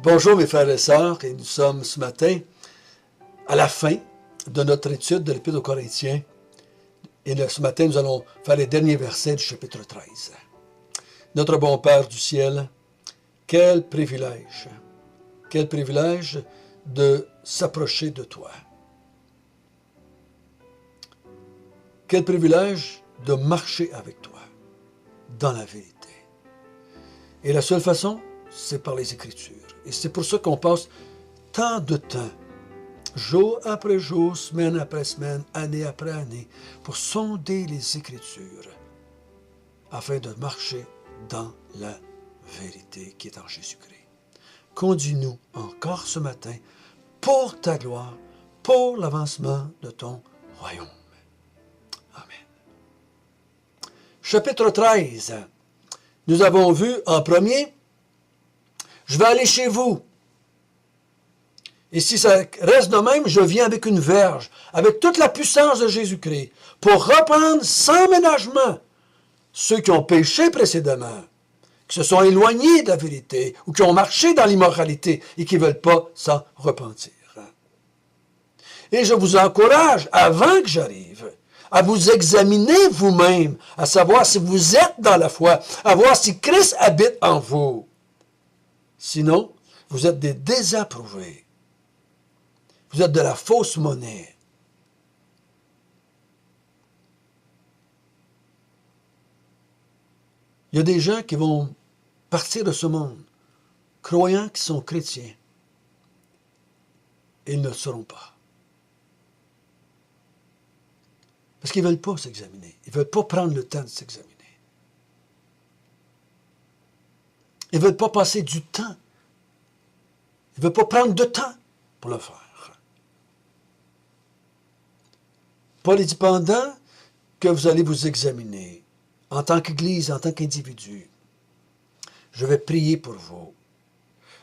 Bonjour mes frères et sœurs, et nous sommes ce matin à la fin de notre étude de l'Épître aux Corinthiens. Et ce matin, nous allons faire les derniers versets du chapitre 13. Notre bon Père du ciel, quel privilège de s'approcher de toi. Quel privilège de marcher avec toi dans la vérité. Et la seule façon, c'est par les Écritures. Et c'est pour ça qu'on passe tant de temps, jour après jour, semaine après semaine, année après année, pour sonder les Écritures, afin de marcher dans la vérité qui est en Jésus-Christ. Conduis-nous encore ce matin pour ta gloire, pour l'avancement de ton royaume. Amen. Chapitre 13. Nous avons vu en premier, je vais aller chez vous. Et si ça reste de même, je viens avec une verge, avec toute la puissance de Jésus-Christ, pour reprendre sans ménagement ceux qui ont péché précédemment, qui se sont éloignés de la vérité, ou qui ont marché dans l'immoralité et qui ne veulent pas s'en repentir. Et je vous encourage, avant que j'arrive, à vous examiner vous-même, à savoir si vous êtes dans la foi, à voir si Christ habite en vous. Sinon, vous êtes des désapprouvés. Vous êtes de la fausse monnaie. Il y a des gens qui vont partir de ce monde, croyant qu'ils sont chrétiens. Et ils ne le seront pas. Parce qu'ils ne veulent pas s'examiner. Ils ne veulent pas prendre le temps de s'examiner. Ils ne veulent pas passer du temps. Ils ne veulent pas prendre de temps pour le faire. Paul dit pendant que vous allez vous examiner, en tant qu'Église, en tant qu'individu, je vais prier pour vous,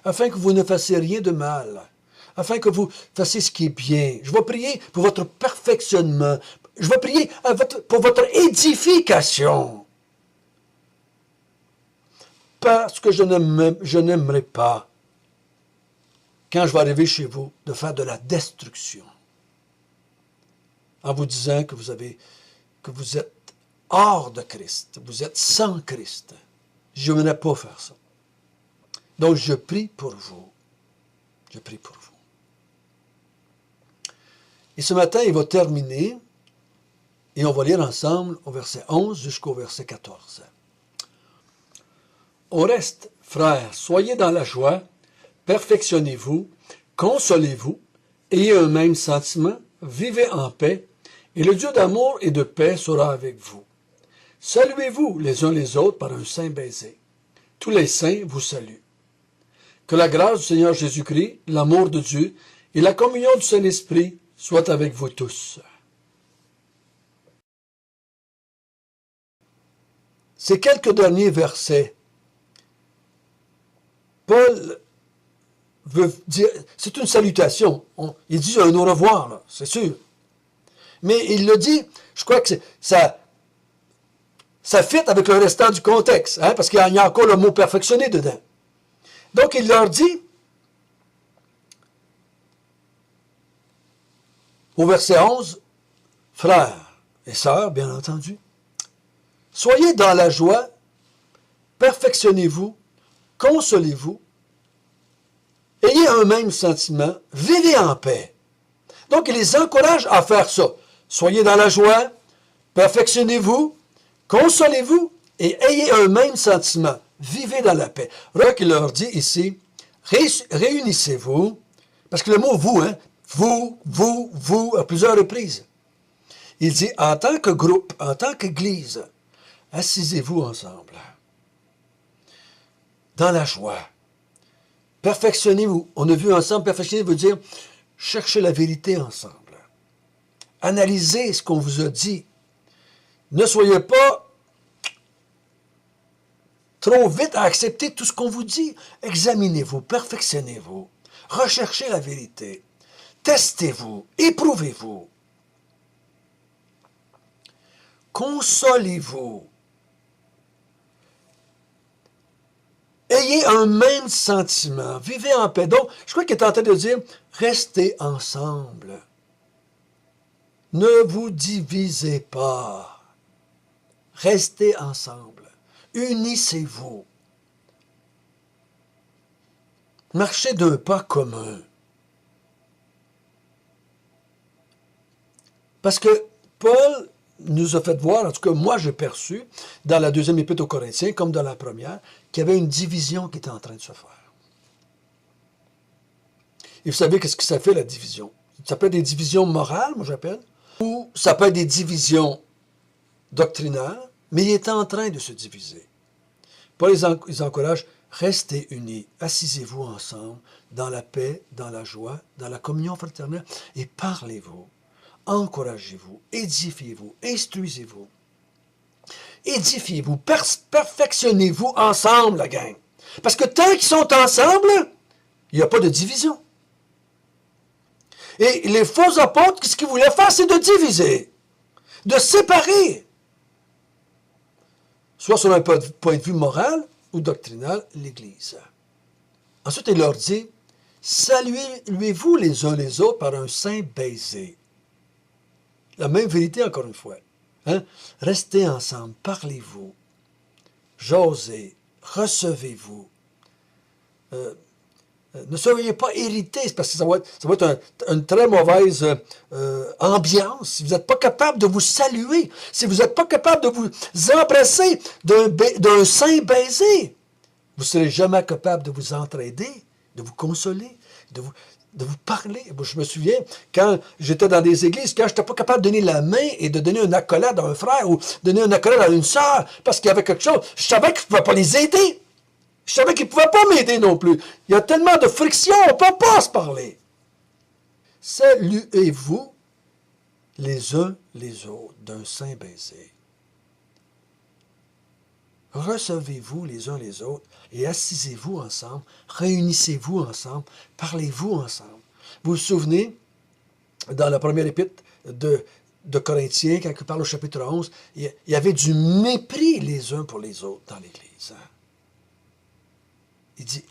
afin que vous ne fassiez rien de mal, afin que vous fassiez ce qui est bien. Je vais prier pour votre perfectionnement. Je vais prier pour votre édification. Parce que je n'aimerais pas, quand je vais arriver chez vous, de faire de la destruction. En vous disant que vous êtes hors de Christ, vous êtes sans Christ. Je n'aimerais pas faire ça. Donc, je prie pour vous. Je prie pour vous. Et ce matin, il va terminer, et on va lire ensemble au verset 11 jusqu'au verset 14. Au reste, frères, soyez dans la joie, perfectionnez-vous, consolez-vous, ayez un même sentiment, vivez en paix, et le Dieu d'amour et de paix sera avec vous. Saluez-vous les uns les autres par un saint baiser. Tous les saints vous saluent. Que la grâce du Seigneur Jésus-Christ, l'amour de Dieu et la communion du Saint-Esprit soient avec vous tous. Ces quelques derniers versets, Paul veut dire, c'est une salutation. Il dit un au revoir, c'est sûr. Mais il le dit, je crois que ça fit avec le restant du contexte, parce qu'il y a encore le mot perfectionné dedans. Donc il leur dit, au verset 11, frères et sœurs, bien entendu, soyez dans la joie, perfectionnez-vous, consolez-vous, ayez un même sentiment, vivez en paix. Donc il les encourage à faire ça. Soyez dans la joie, perfectionnez-vous, consolez-vous et ayez un même sentiment. Vivez dans la paix. Regarde qu'il leur dit ici, réunissez-vous, parce que le mot vous, vous, à plusieurs reprises. Il dit, en tant que groupe, en tant qu'Église, assisez-vous ensemble. Dans la joie. Perfectionnez-vous. On a vu ensemble, perfectionner veut dire chercher la vérité ensemble. Analysez ce qu'on vous a dit. Ne soyez pas trop vite à accepter tout ce qu'on vous dit. Examinez-vous, perfectionnez-vous, recherchez la vérité, testez-vous, éprouvez-vous, consolez-vous, ayez un même sentiment, vivez en paix. Donc, je crois qu'il est en train de dire, restez ensemble. Ne vous divisez pas. Restez ensemble. Unissez-vous. Marchez d'un pas commun. Parce que Paul nous a fait voir, en tout cas moi j'ai perçu, dans la deuxième épître aux Corinthiens, comme dans la première, qu'il y avait une division qui était en train de se faire. Et vous savez qu'est-ce que ça fait, la division? Ça peut être des divisions morales, moi j'appelle, ou ça peut être des divisions doctrinaires, mais il est en train de se diviser. Paul les encourage, restez unis, assisez-vous ensemble, dans la paix, dans la joie, dans la communion fraternelle, et parlez-vous. Encouragez-vous, édifiez-vous, instruisez-vous. Édifiez-vous, perfectionnez-vous ensemble, la gang. Parce que tant qu'ils sont ensemble, il n'y a pas de division. Et les faux apôtres, ce qu'ils voulaient faire, c'est de diviser, de séparer. Soit sur un point de vue moral ou doctrinal, l'Église. Ensuite, il leur dit, saluez-vous les uns les autres par un saint baiser. La même vérité, encore une fois. Hein? Restez ensemble, parlez-vous, jasez, recevez-vous. Ne soyez pas irrités, parce que ça va être une très mauvaise ambiance. Si vous n'êtes pas capable de vous saluer, si vous n'êtes pas capable de vous embrasser d'un saint baiser, vous ne serez jamais capable de vous entraider, de vous consoler, de vous parler. Je me souviens, quand j'étais dans des églises, quand je n'étais pas capable de donner la main et de donner une accolade à un frère ou donner une accolade à une sœur parce qu'il y avait quelque chose, je savais que je ne pouvais pas les aider. Je savais qu'ils ne pouvaient pas m'aider non plus. Il y a tellement de friction, on ne peut pas se parler. Saluez-vous les uns les autres d'un saint baiser. Recevez-vous les uns les autres et assisez-vous ensemble, réunissez-vous ensemble, parlez-vous ensemble. Vous vous souvenez, dans la première épître de Corinthiens, quand il parle au chapitre 11, il y avait du mépris les uns pour les autres dans l'Église. Il dit,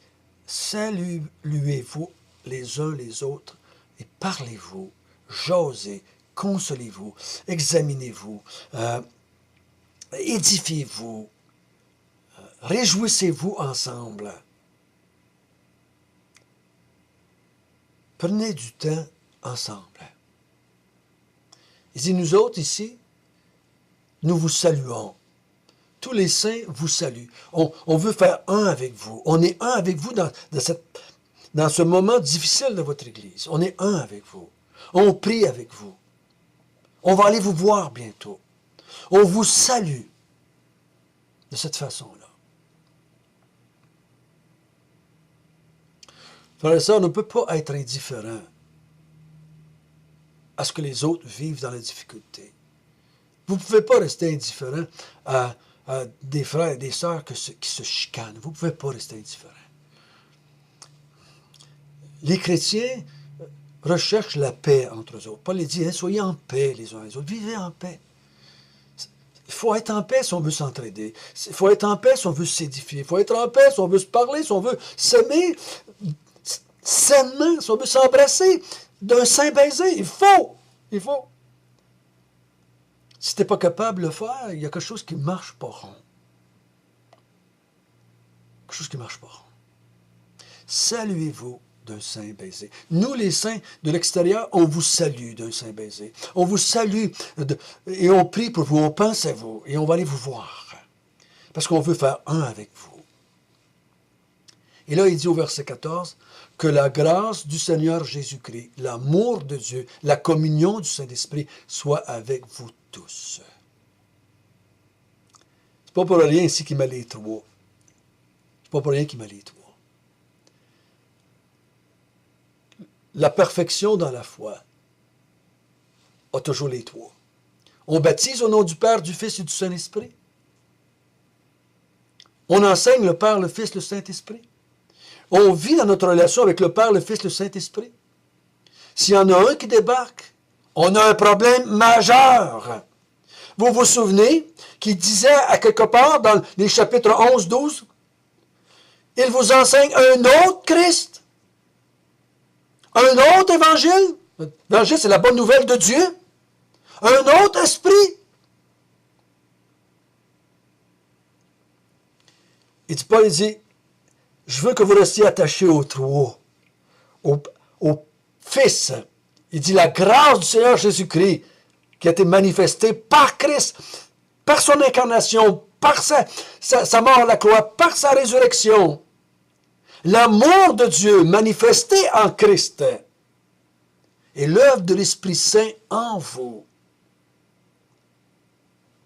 saluez-vous les uns les autres et parlez-vous, jasez, consolez-vous, examinez-vous, édifiez-vous, réjouissez-vous ensemble. Prenez du temps ensemble. Il dit, nous autres ici, nous vous saluons. Tous les saints vous saluent. On veut faire un avec vous. On est un avec vous dans ce moment difficile de votre Église. On est un avec vous. On prie avec vous. On va aller vous voir bientôt. On vous salue de cette façon-là. Frères et sœurs, on ne peut pas être indifférent à ce que les autres vivent dans la difficulté. Vous ne pouvez pas rester indifférent à des frères et des sœurs qui se chicanent. Vous ne pouvez pas rester indifférent. Les chrétiens recherchent la paix entre eux autres. Paul dit, soyez en paix les uns les autres. Vivez en paix. Il faut être en paix si on veut s'entraider. Il faut être en paix si on veut s'édifier. Il faut être en paix si on veut se parler, si on veut s'aimer sainement, si on veut s'embrasser d'un saint baiser. Il faut. Si tu n'es pas capable de le faire, il y a quelque chose qui ne marche pas rond. Quelque chose qui ne marche pas rond. Saluez-vous d'un saint baiser. Nous, les saints de l'extérieur, on vous salue d'un saint baiser. On vous salue et on prie pour vous, on pense à vous et on va aller vous voir. Parce qu'on veut faire un avec vous. Et là, il dit au verset 14, que la grâce du Seigneur Jésus-Christ, l'amour de Dieu, la communion du Saint-Esprit soit avec vous tous. C'est pas pour rien ici qu'il met les trois. C'est pas pour rien qu'il met les trois. La perfection dans la foi a toujours les trois. On baptise au nom du Père, du Fils et du Saint-Esprit. On enseigne le Père, le Fils, le Saint-Esprit. On vit dans notre relation avec le Père, le Fils, le Saint-Esprit. S'il y en a un qui débarque, on a un problème majeur. Vous vous souvenez qu'il disait à quelque part dans les chapitres 11, 12, Il vous enseigne un autre Christ, un autre évangile. L'évangile, c'est la bonne nouvelle de Dieu. Un autre esprit. Il dit, Paul, il dit, je veux que vous restiez attachés au trône, au Fils. Il dit, la grâce du Seigneur Jésus-Christ, qui a été manifestée par Christ, par son incarnation, par sa mort à la croix, par sa résurrection. L'amour de Dieu manifesté en Christ et l'œuvre de l'Esprit Saint en vous,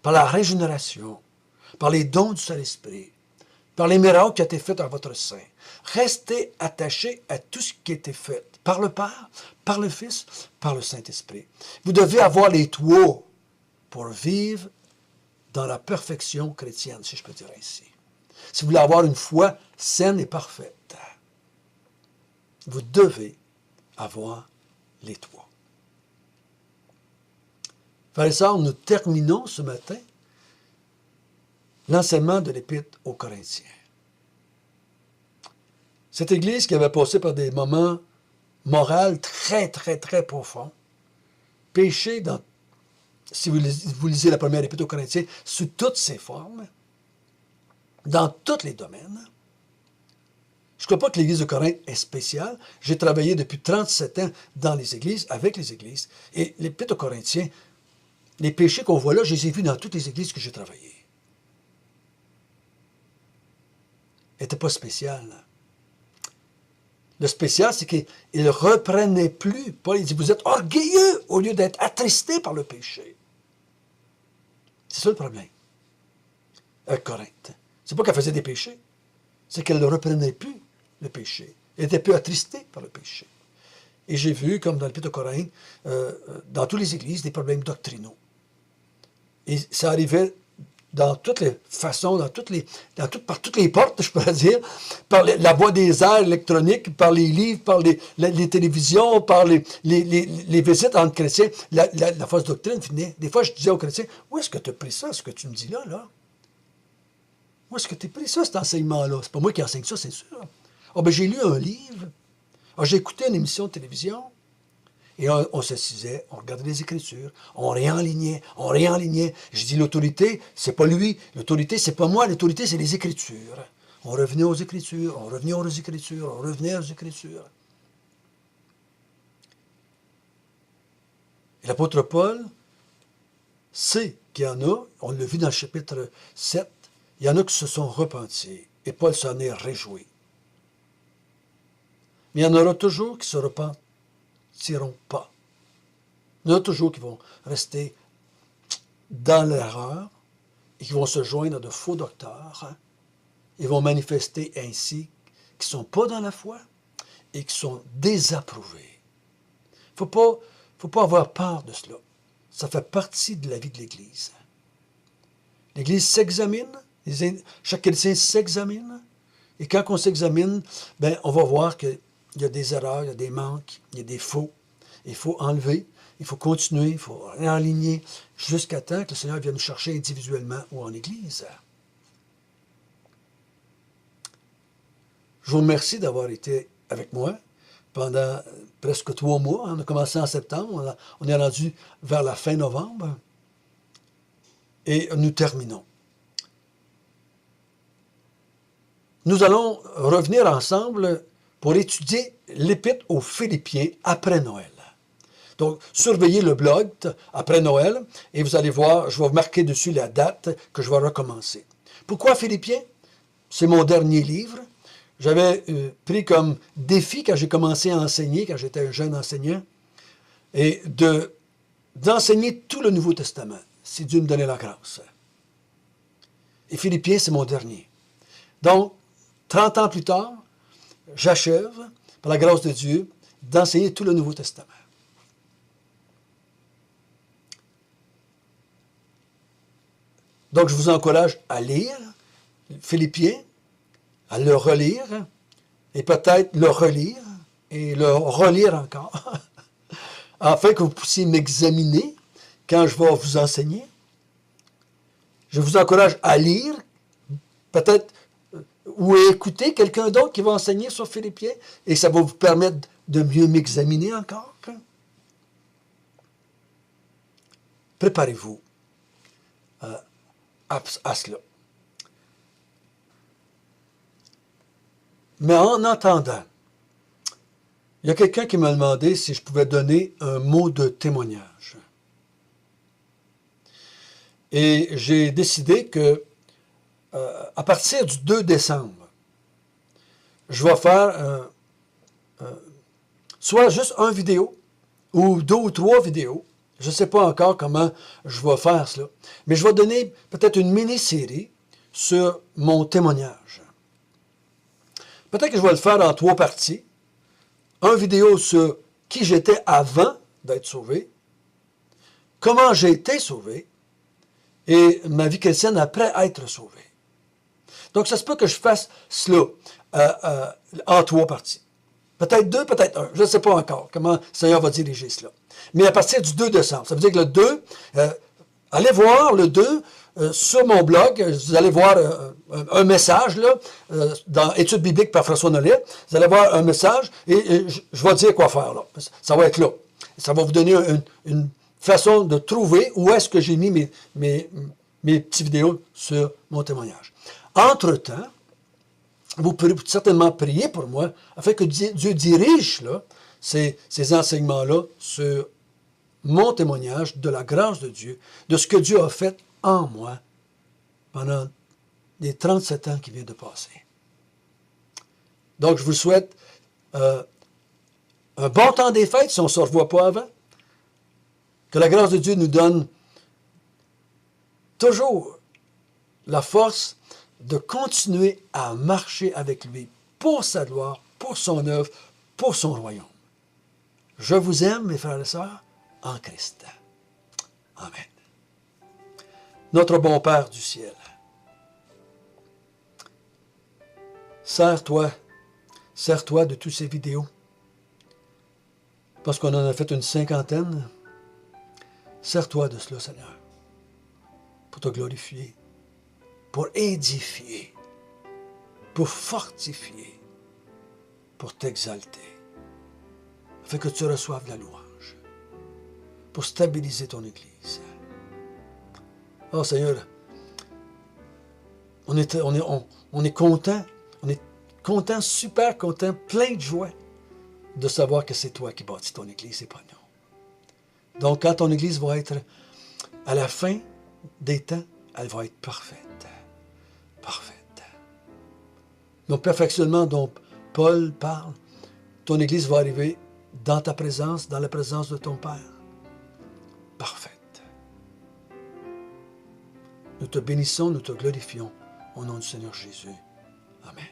par la régénération, par les dons du Saint-Esprit, par les miracles qui ont été faits dans votre sein. Restez attachés à tout ce qui a été fait par le Père, par le Fils, par le Saint-Esprit. Vous devez avoir les toits pour vivre dans la perfection chrétienne, si je peux dire ainsi. Si vous voulez avoir une foi saine et parfaite, vous devez avoir les toits. Frères et sœurs, nous terminons ce matin l'enseignement de l'Épître aux Corinthiens. Cette Église qui avait passé par des moments moraux très, très, très profonds, péché dans, si vous lisez la première Épître aux Corinthiens, sous toutes ses formes, dans tous les domaines. Je ne crois pas que l'Église de Corinthe est spéciale. J'ai travaillé depuis 37 ans dans les églises, avec les églises, et l'Épître aux Corinthiens, les péchés qu'on voit là, je les ai vus dans toutes les églises que j'ai travaillées. N'était pas spécial. Le spécial, c'est qu'il ne reprenait plus. Paul il dit, vous êtes orgueilleux au lieu d'être attristés par le péché. C'est ça le problème. Avec Corinthe. C'est pas qu'elle faisait des péchés, c'est qu'elle ne reprenait plus le péché. Elle était plus attristée par le péché. Et j'ai vu, comme dans l'Épître aux Corinthiens, dans toutes les églises, des problèmes doctrinaux. Et ça arrivait dans toutes les façons, par toutes les portes, je pourrais dire, par la voie des airs électroniques, par les livres, par les télévisions, par les visites entre chrétiens, la fausse doctrine finit. Des fois, je disais aux chrétiens, où est-ce que tu as pris ça, ce que tu me dis là? Où est-ce que tu as pris ça, cet enseignement-là? C'est pas moi qui enseigne ça, c'est sûr. Ah, ben j'ai lu un livre. Ah, j'ai écouté une émission de télévision. Et on s'assisait, on regardait les Écritures, on réenlignait. Je dis, l'autorité, c'est pas lui. L'autorité, c'est pas moi. L'autorité, c'est les Écritures. On revenait aux Écritures, on revenait aux Écritures. Et l'apôtre Paul sait qu'il y en a, on l'a vu dans le chapitre 7, il y en a qui se sont repentis. Et Paul s'en est réjoui. Mais il y en aura toujours qui se repentiront pas. Il y en a toujours qui vont rester dans l'erreur et qui vont se joindre à de faux docteurs. Ils vont manifester ainsi qu'ils ne sont pas dans la foi et qui sont désapprouvés. Il ne faut pas avoir peur de cela. Ça fait partie de la vie de l'Église. L'Église s'examine, chaque chrétien s'examine, et quand on s'examine, on va voir qu'il y a des erreurs, il y a des manques, il y a des faux. Il faut enlever, il faut continuer, il faut réaligner jusqu'à temps que le Seigneur vienne nous chercher individuellement ou en Église. Je vous remercie d'avoir été avec moi pendant presque 3 mois. On a commencé en septembre, on est rendu vers la fin novembre et nous terminons. Nous allons revenir ensemble pour étudier l'Épître aux Philippiens après Noël. Donc, surveillez le blog après Noël et vous allez voir, je vais vous marquer dessus la date que je vais recommencer. Pourquoi Philippiens? C'est mon dernier livre. J'avais pris comme défi quand j'ai commencé à enseigner, quand j'étais un jeune enseignant, et d'enseigner tout le Nouveau Testament, si Dieu me donnait la grâce. Et Philippiens, c'est mon dernier. Donc, 30 ans plus tard, j'achève, par la grâce de Dieu, d'enseigner tout le Nouveau Testament. Donc, je vous encourage à lire Philippiens, à le relire, et peut-être le relire, et le relire encore, afin que vous puissiez m'examiner quand je vais vous enseigner. Je vous encourage à lire, peut-être ou écouter quelqu'un d'autre qui va enseigner sur Philippiens et ça va vous permettre de mieux m'examiner encore. Préparez-vous à cela. Mais en attendant, il y a quelqu'un qui m'a demandé si je pouvais donner un mot de témoignage. Et j'ai décidé que à partir du 2 décembre, je vais faire soit juste une vidéo ou 2 ou 3 vidéos. Je ne sais pas encore comment je vais faire cela. Mais je vais donner peut-être une mini-série sur mon témoignage. Peut-être que je vais le faire en 3 parties. Une vidéo sur qui j'étais avant d'être sauvé, comment j'ai été sauvé, et ma vie chrétienne après être sauvé. Donc, ça se peut que je fasse cela en 3 parties. Peut-être 2, peut-être 1. Je ne sais pas encore comment le Seigneur va diriger cela. Mais à partir du 2 décembre, ça veut dire que le 2, allez voir le 2 sur mon blog. Vous allez voir un message là, dans Études bibliques par François Nollet. Vous allez voir un message et je vais dire quoi faire là. Ça va être là. Ça va vous donner une façon de trouver où est-ce que j'ai mis mes petites vidéos sur mon témoignage. Entre-temps, vous pouvez certainement prier pour moi afin que Dieu dirige là, ces enseignements-là sur mon témoignage de la grâce de Dieu, de ce que Dieu a fait en moi pendant les 37 ans qui viennent de passer. Donc, je vous souhaite un bon temps des fêtes si on ne se revoit pas avant. Que la grâce de Dieu nous donne toujours la force de continuer à marcher avec lui pour sa gloire, pour son œuvre, pour son royaume. Je vous aime, mes frères et sœurs, en Christ. Amen. Notre bon Père du ciel, sers-toi de toutes ces vidéos, parce qu'on en a fait une 50aine. Sers-toi de cela, Seigneur, pour te glorifier, pour édifier, pour fortifier, pour t'exalter, afin que tu reçoives la louange, pour stabiliser ton Église. Oh Seigneur, on est content, super content, plein de joie de savoir que c'est toi qui bâtis ton Église et pas nous. Donc quand ton Église va être à la fin des temps, elle va être parfaite. Parfaite. Donc, perfectionnement dont Paul parle, ton Église va arriver dans ta présence, dans la présence de ton Père. Parfaite. Nous te bénissons, nous te glorifions au nom du Seigneur Jésus. Amen.